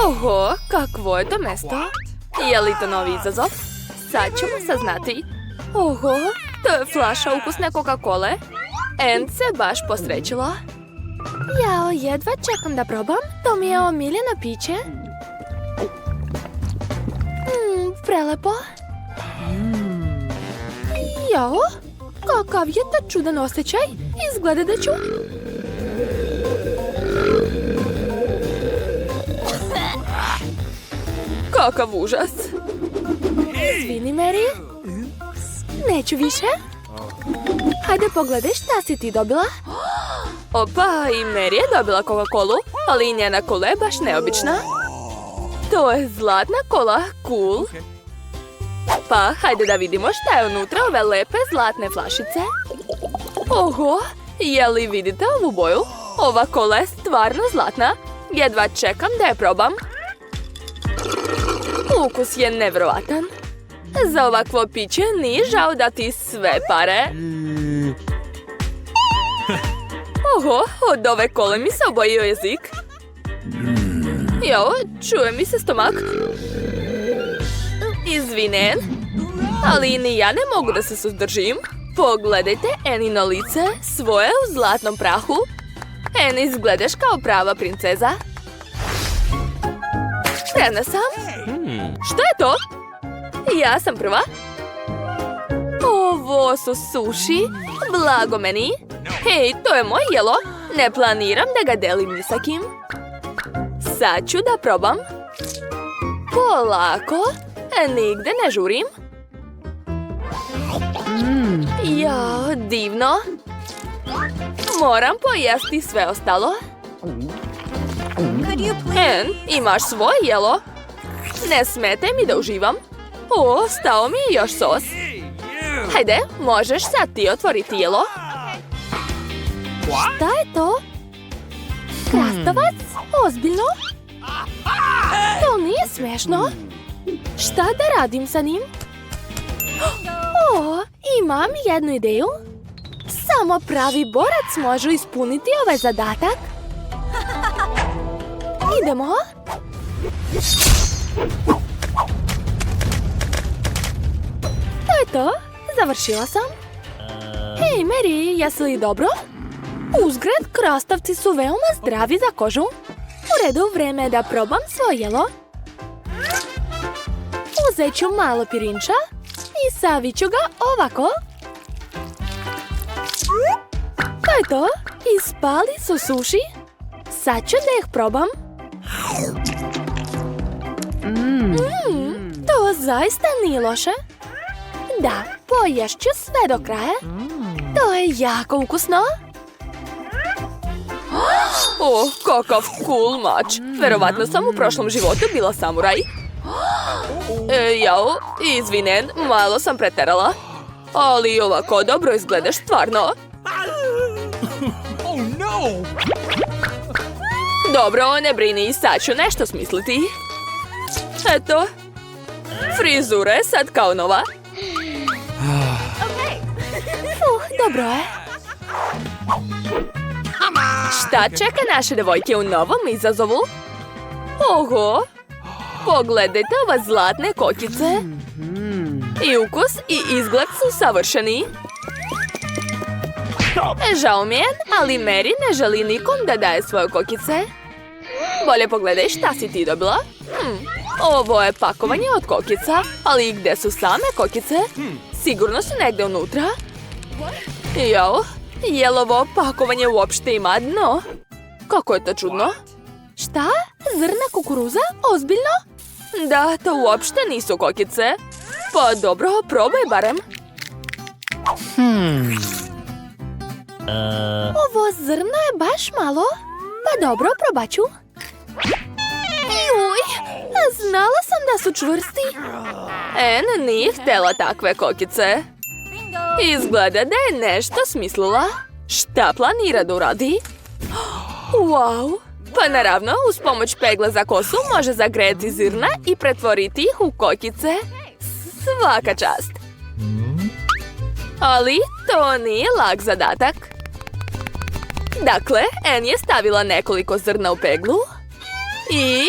Oho, kakvo je to mesto? Je li to novi izazov? Sad ćemo saznati. Oho, to je flaša ukusne Coca-Cole. Ann se baš posrećila. Jao, jedva čekam da probam. To mi je omiljeno piće. Prelepo. Jao, kakav je to čudan osjećaj. Izgleda da ću... Kakav užas. Izvini, Mary. Neću više. Hajde pogledaj šta si ti dobila. Opa, i Mary je dobila Coca-Colu, ali njena kola je baš neobična. To je zlatna kola, cool. Pa, hajde da vidimo šta je unutra ove lepe zlatne flašice. Oho, je li vidite ovu boju? Ova kola je stvarno zlatna. Jedva čekam da je probam. Ukus je nevjerovatan. Za ovakvo piće nije žao dati sve pare. Oho, od ove kole mi se obojio jezik. Jo, čuje mi se stomak. Izvinen, ali ni ja ne mogu da se suzdržim. Pogledajte Annino lice, svoje u zlatnom prahu. Ann, izgledaš kao prava princeza. Spremna sam. Što je to? Ja sam prva. Ovo su suši. Blago meni. Hej, to je moj jelo. Ne planiram da ga delim ni sa kim. Sad ću da probam. Polako. Nigde ne žurim. Jao, divno. Moram pojesti sve ostalo. Ann, imaš svoje jelo? Ne smetaj mi da uživam. O, stao mi je još sos. Hajde, možeš sad ti otvoriti jelo. Šta je to? Krastavac? Ozbiljno? To nije smiješno. Šta da radim sa njim? O, imam jednu ideju. Samo pravi borac može ispuniti ovaj zadatak. Idemo. To je to. Završila sam. Hej, Mary, jesi li dobro? Uzgred, krastavci su veoma zdravi za kožu. U redu, vreme je da probam svoje jelo. Uzet ću malo pirinča i savit ću ga ovako. To je to. Ispali su suši. Sad ću da ih probam. To zaista nije loše. Da, poješću sve do kraja. To je jako ukusno. Oh, kakav cool mač. Verovatno sam u prošlom životu bila samuraj. Jao, izvinen, malo sam preterala. Ali ovako dobro izgledaš stvarno. Dobro, ne brini, sad ću nešto smisliti. Eto, frizura je sad kao nova. Dobro je. Šta čeka naše devojke u novom izazovu? Oho, pogledajte ove zlatne kokice. I ukus i izgled su savršeni. Žao mi je, ali Mary ne želi nikom da daje svoje kokice. Bolje pogledaj šta si ti dobila. Ovo je pakovanje od kokica, ali gdje su same kokice? Sigurno su negdje unutra. Jao, jel ovo pakovanje uopšte ima dno? Kako je to čudno? Šta? Zrna kukuruza? Ozbiljno? Da, to uopšte nisu kokice. Pa dobro, probaj barem. Ovo zrno je baš malo. Pa dobro, probat ću. Juj, znala sam da su čvrsti. Ann nije htjela takve kokice. Izgleda da je nešto smislila. Šta planira da uradi? Wow, pa naravno uz pomoć pegla za kosu može zagrejati zrna i pretvoriti ih u kokice. Svaka čast. Ali to nije lak zadatak. Dakle, Ann je stavila nekoliko zrna u peglu. I...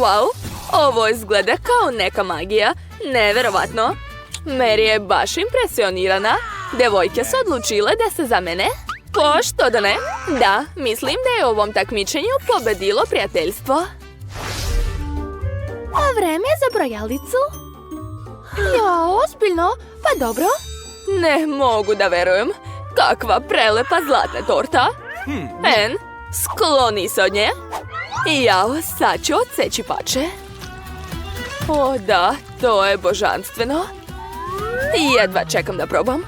Wow, ovo izgleda kao neka magija. Neverovatno. Mary je baš impresionirana. Devojke su odlučile da se za mene. Što da ne? Da, mislim da je u ovom takmičenju pobedilo prijateljstvo. A vreme je za brojalicu? Ja, ozbiljno? Pa dobro. Ne mogu da verujem. Kakva prelepa zlatna torta. En, skloni se od nje. Jao, sad ću odseći pače. O da, to je božanstveno. Jedva čekam da probam.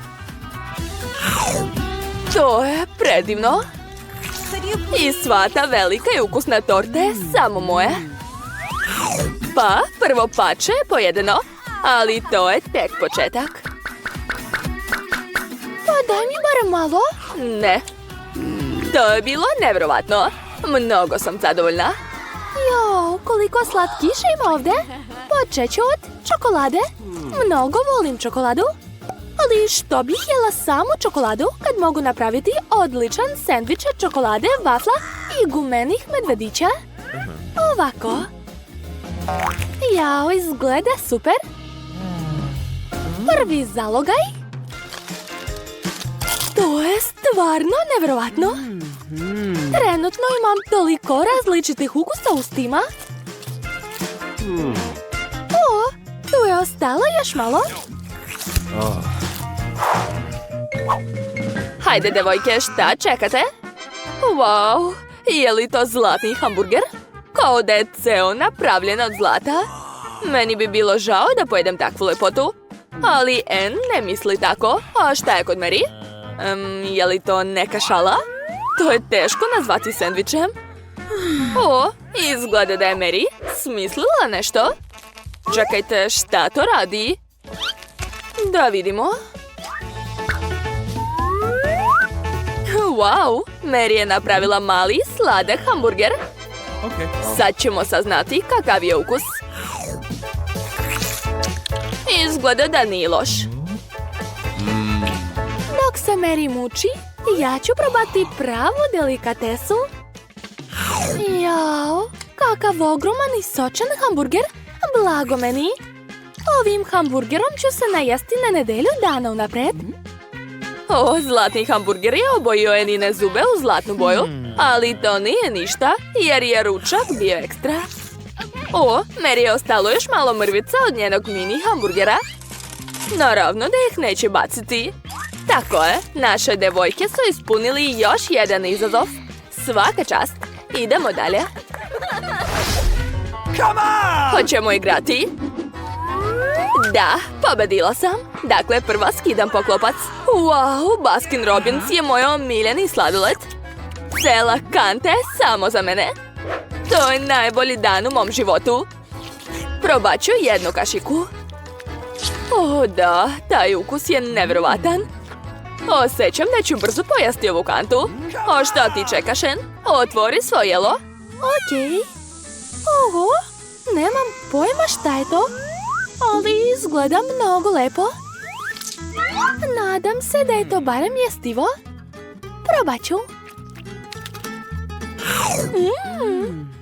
To je predivno. I sva ta velika i ukusna torta je samo moja. Pa, prvo pače je pojedeno, ali to je tek početak. Pa daj mi barem malo. Ne. To je bilo nevjerovatno. Mnogo sam zadovoljna. Jo, koliko slatkiša ima ovdje. Počet ću od čokolade. Mnogo volim čokoladu. Ali što bih jela samu čokoladu kad mogu napraviti odličan sendvič od čokolade, vafla i gumenih medvedića? Ovako. Jao, izgleda super. Prvi zalogaj. To je stvarno nevjerovatno. Trenutno imam toliko različitih ukusa u ustima. O, tu je ostalo još malo. Hajde, devojke, šta čekate? Wow, je li to zlatni hamburger? Kao da je ceo napravljen od zlata. Meni bi bilo žao da pojedem takvu lepotu. Ali En ne misli tako. A šta je kod Mary? Je li to neka šala? To je teško nazvati sendvičem. O, izgleda da je Mary smislila nešto. Čekajte, šta to radi? Da vidimo. Wow, Mary je napravila mali, sladak hamburger. Sad ćemo saznati kakav je ukus. Izgleda da nije loš. Dok se Mary muči, ja ću probati pravu delikatesu. Jao, kakav ogroman i sočan hamburger, blago meni. Ovim hamburgerom ću se najesti na nedelju dana unapred. O, zlatni hamburger je obojio Enine zube u zlatnu boju, ali to nije ništa, jer je ručak bio ekstra. O, Mary je ostalo još malo mrvica od njenog mini hamburgera. Naravno da ih neće baciti. Tako je, naše devojke su ispunili još jedan izazov. Svaka čast, idemo dalje. Hoćemo igrati? Da, pobedila sam. Dakle, prva skidam poklopac. Wow, Baskin Robbins je moj omiljeni sladoled. Cela kanta je samo za mene. To je najbolji dan u mom životu. Probat ću jednu kašiku. O da, taj ukus je nevjerovatan. Osjećam da ću brzo pojesti ovu kantu. O, što ti čekaš, En? Otvori svoje jelo. Okej. Oho, nemam pojma šta je to. Ali izgleda mnogo lepo. Nadam se da je to barem jestivo. Probat ću.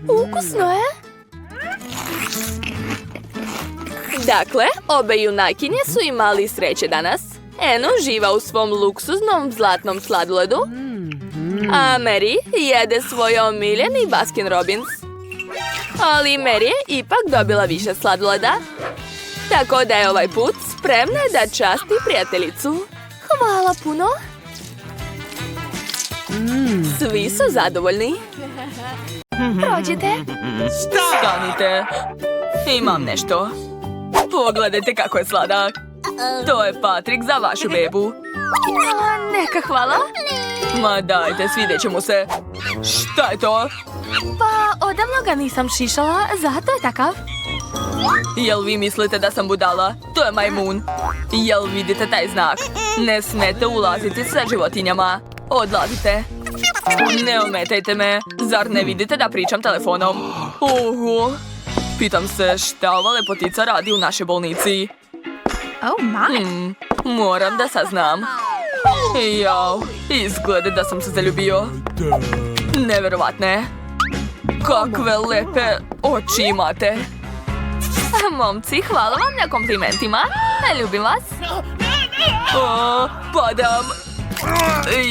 Ukusno je. Dakle, obe junakinje su imali sreće danas. En uživa u svom luksuznom zlatnom sladoledu, a Mary jede svoj omiljeni Baskin Robbins. Ali Mary je ipak dobila više sladoleda, tako da je ovaj put spremna da časti prijateljicu. Hvala puno. Svi su zadovoljni. Prođite. Stanite. Imam nešto. Pogledajte kako je sladak. To je Patrik za vašu bebu. Neka hvala. Ma dajte, svidjet će mu se. Šta je to? Pa, odavno ga nisam šišala, zato je takav. Jel vi mislite da sam budala? To je majmun. Jel vidite taj znak? Ne smete ulaziti sa životinjama. Odlazite. Ne ometajte me. Zar ne vidite da pričam telefonom? Pitam se šta ova lepotica radi u našoj bolnici. Moram da saznam. Jao, izgleda da sam se zaljubio. Neverovatne. Kakve lepe oči imate. Momci, hvala vam na komplimentima. Ljubim vas. O, padam.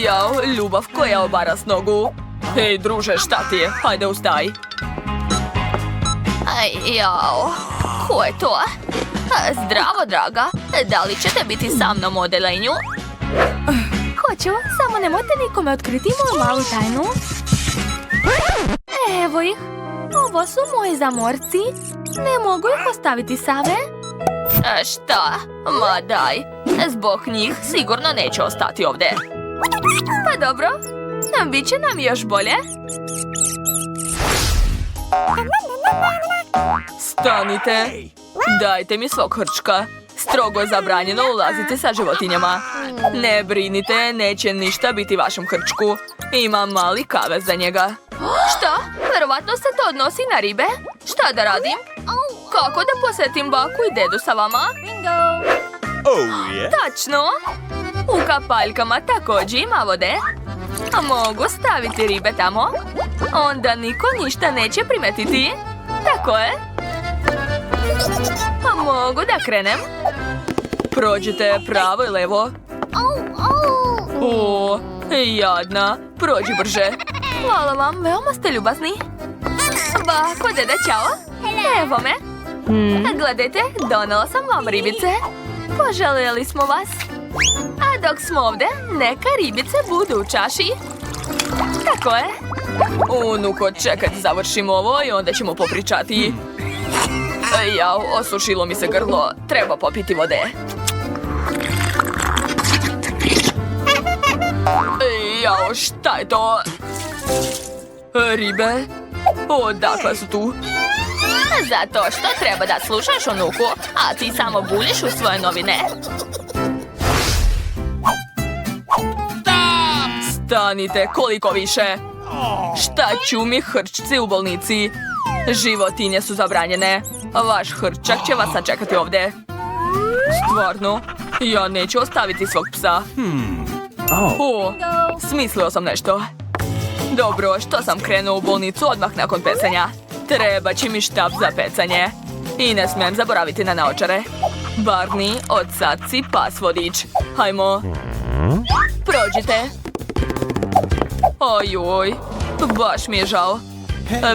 Jao, ljubav koja obara s nogu. Hej, druže, šta ti je? Hajde, ustaj. Jao, ko je to? Zdravo, draga. Da li ćete biti sa mnom u odelenju? Hoću, samo nemojte nikome otkriti moju malu tajnu. Evo ih. Ovo su moji zamorci. Ne mogu ih ostaviti same. Šta? Ma daj. Zbog njih sigurno neće ostati ovdje. Pa dobro. Biće nam još bolje. Stanite. Dajte mi svog hrčka. Strogo je zabranjeno ulaziti sa životinjama. Ne brinite, neće ništa biti vašem hrčku. Imam mali kavez za njega. Šta? Verovatno se to odnosi na ribe? Šta da radim? Kako da posjetim baku i dedu sa vama? Tačno! U kapaljkama također ima vode. A mogu staviti ribe tamo? Onda niko ništa neće primetiti. Tako je. A mogu da krenem? Prođite pravo i levo. O, jadna. Prođi brže. Hvala vam, veoma ste ljubazni. Bako, deda, čao. Evo me. Gledajte, donela sam vam ribice. Poželjeli smo vas. A dok smo ovdje, neka ribice budu u čaši. Tako je. Unuko, čekaj da završimo ovo i onda ćemo popričati. Jao, osušilo mi se grlo. Treba popiti vode. Jao, šta je to? Ribe? Odakle su tu? Zato što treba da slušaš unuku, a ti samo buljiš u svoje novine. Stanite, koliko više? Šta ću mi hrčci u bolnici? Životinje su zabranjene. Vaš hrčak će vas sačekati ovdje. Stvarno? Ja neću ostaviti svog psa. O, smislio sam nešto. Dobro, što sam krenuo u bolnicu odmah nakon pecanja? Treba će mi štap za pecanje. I ne smijem zaboraviti na naočare. Barney, od sad si pas vodič. Hajmo. Prođite. Ojoj, baš mi je žao.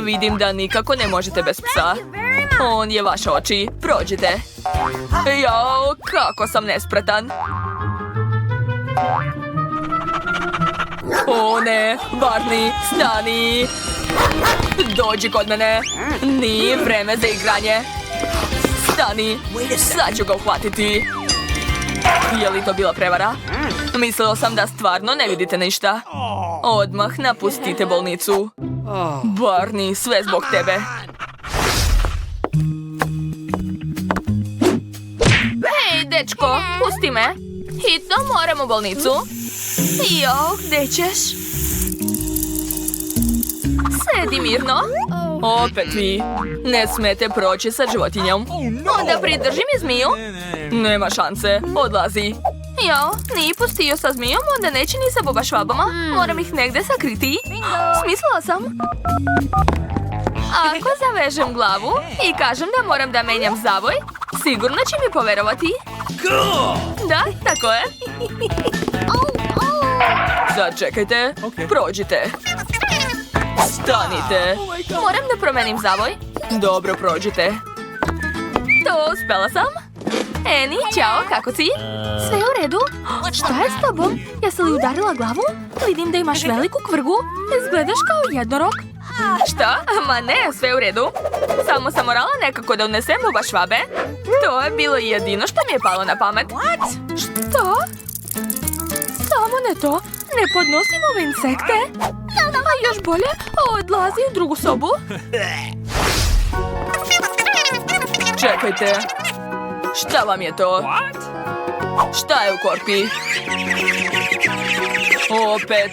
Vidim da nikako ne možete bez psa. On je vaš oči. Prođite. Jao, kako sam nespretan. O ne, Barney, stani. Dođi kod mene. Nije vreme za igranje. Stani, sad ću ga uhvatiti. Je li to bila prevara? Mislio sam da stvarno ne vidite ništa. Odmah napustite bolnicu. Barney, sve zbog tebe. Hej, dečko, pusti me. Hitno moram u bolnicu. Jo, gdje ćeš? Sedi mirno. Opet vi. Ne smete proći sa životinjom. Onda pridrži mi zmiju. Nema šanse, odlazi. Jo, nije pustio sa zmijom, onda neće ni sa boba švabama. Moram ih negdje sakriti. Smislila sam. Ako zavežem glavu i kažem da moram da menjam zavoj, sigurno će mi poverovati. Da, tako je. Sad čekajte, prođite. Stanite. Moram da promenim zavoj. Dobro, prođite. To uspela sam. Eni, ćao, kako si? Sve u redu? Šta je s tobom? Jesi li udarila glavu? Vidim da imaš veliku kvrgu. Izgledaš kao jednorog. Šta? Ma ne, sve u redu. Samo sam morala nekako da unesem buba švabe. To je bilo jedino što mi je palo na pamet. Šta? Samo ne to. Ne podnosim ove insekte. A još bolje, odlazi u drugu sobu. Čekajte. Šta vam je to? Šta je u korpi? Opet.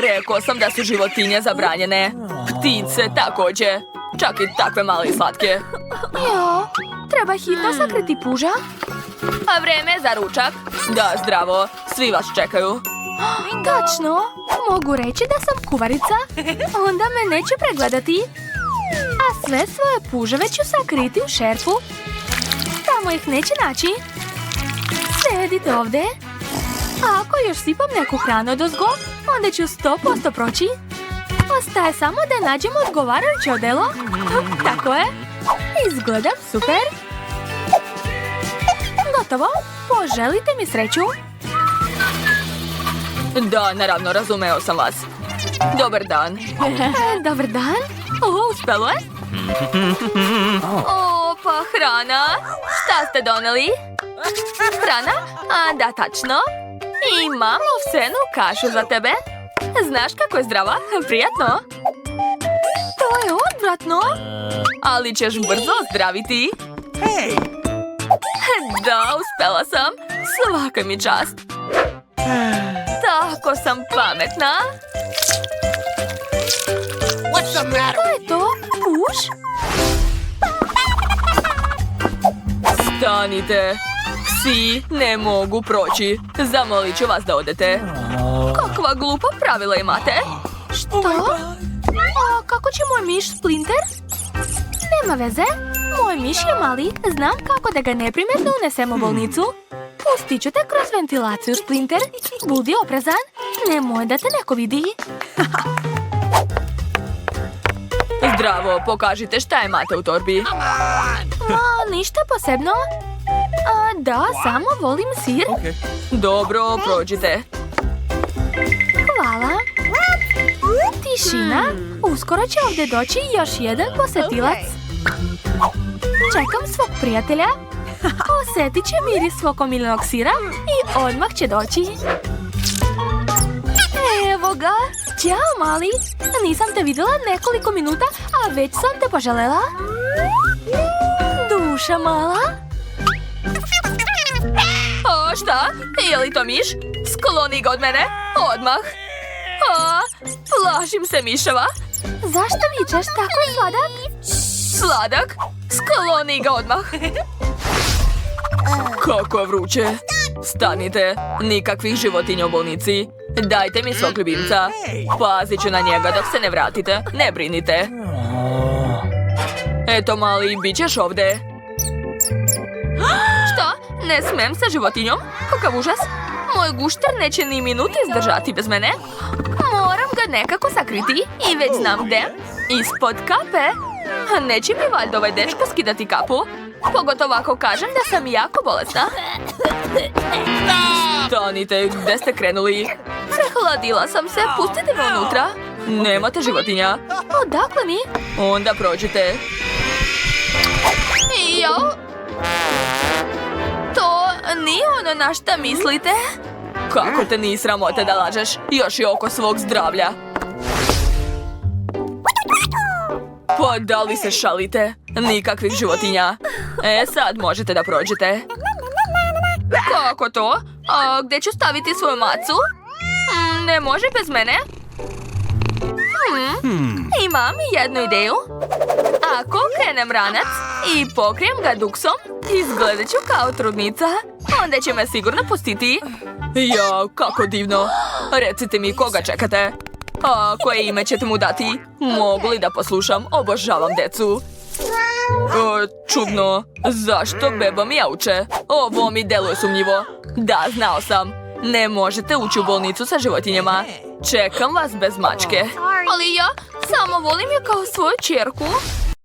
Rekao sam da su životinje zabranjene. Ptice također. Čak i takve male i slatke. Jo, treba hitno sakriti puža. A vreme za ručak? Da, zdravo. Svi vas čekaju. Točno, mogu reći da sam kuvarica, onda me neće pregledati. A sve svoje puževe ću sakriti u šerfu. Tamo ih neće naći. Sedite ovdje. A ako još sipam neku hranu odozgo, onda ću 100% proći. Ostaje samo da nađem odgovarajuće odelo. Tako je. Izgledam super. Gotovo. Poželite mi sreću. Da, naravno, razumeo sam vas. Dobar dan. Dobar dan. Uspelo je. Pa hrana. Šta ste doneli? Hrana? A, da, tačno. Imam ovsenu kašu za tebe. Znaš kako je zdrava? Prijatno. To je odvratno. Ali ćeš brzo ozdraviti. Da, uspela sam. Svaka mi čast. Tako sam pametna. Što je to? Puš? Stanite. Psi ne mogu proći. Zamolit ću vas da odete. Kakva glupa pravila imate? Što? A kako će moj miš Splinter? Nema veze. Moj miš je mali. Znam kako da ga neprimetno unesem u bolnicu. Pustit ću te kroz ventilaciju, Splinter. Budi oprezan. Nemoj da te neko vidi. Zdravo, pokažite šta imate u torbi. Ništa posebno. Da, samo volim sir. Dobro, prođite. Hvala. Tišina. Uskoro će ovdje doći još jedan posetilac. Čekam svog prijatelja. Osjetit će miris svog omiljenog sira i odmah će doći. Evo ga. Ćao, mali. Nisam te vidjela nekoliko minuta, a već sam te poželjela. Duša mala. O, šta? Je li to miš? Skloni ga od mene. Odmah. Plašim se miševa. Zašto vičeš? Tako je sladak. Sladak? Skloni ga odmah. Kako je vruće. Stanite. Nikakvih životinja u bolnici. Dajte mi svog ljubimca. Pazit ću na njega dok se ne vratite. Ne brinite. Eto, mali, bit ćeš ovdje. Šta? Ne smem sa životinjom? Kakav užas. Moj gušter neće ni minuti izdržati bez mene. Moram ga nekako sakriti i već znam gdje. Ispod kape. Neće mi valjda ovaj dečko skidati kapu. Pogotovo ako kažem da sam jako bolesna. Stanite, gdje ste krenuli? Prehladila sam se, pustite me unutra. Nemate životinja. Odakle mi? Onda prođite. Jo. To nije ono na šta mislite? Kako te nije sramote da lažeš? Još i oko svog zdravlja. Pa da li se šalite? Nikakvih životinja. Sad možete da prođete. Kako to? A gdje ću staviti svoju macu? Ne može bez mene? Imam jednu ideju. Ako krenem ranac i pokrijem ga duksom, izgledat ću kao trudnica. Onda će me sigurno pustiti. Ja, kako divno. Recite mi koga čekate. A koje ime ćete mu dati? Mogu li da poslušam? Obožavam decu. Čudno. Zašto beba mi jauče? Ovo mi deluje sumnjivo. Da, znao sam. Ne možete ući u bolnicu sa životinjama. Čekam vas bez mačke. Ali ja samo volim je kao svoju ćerku.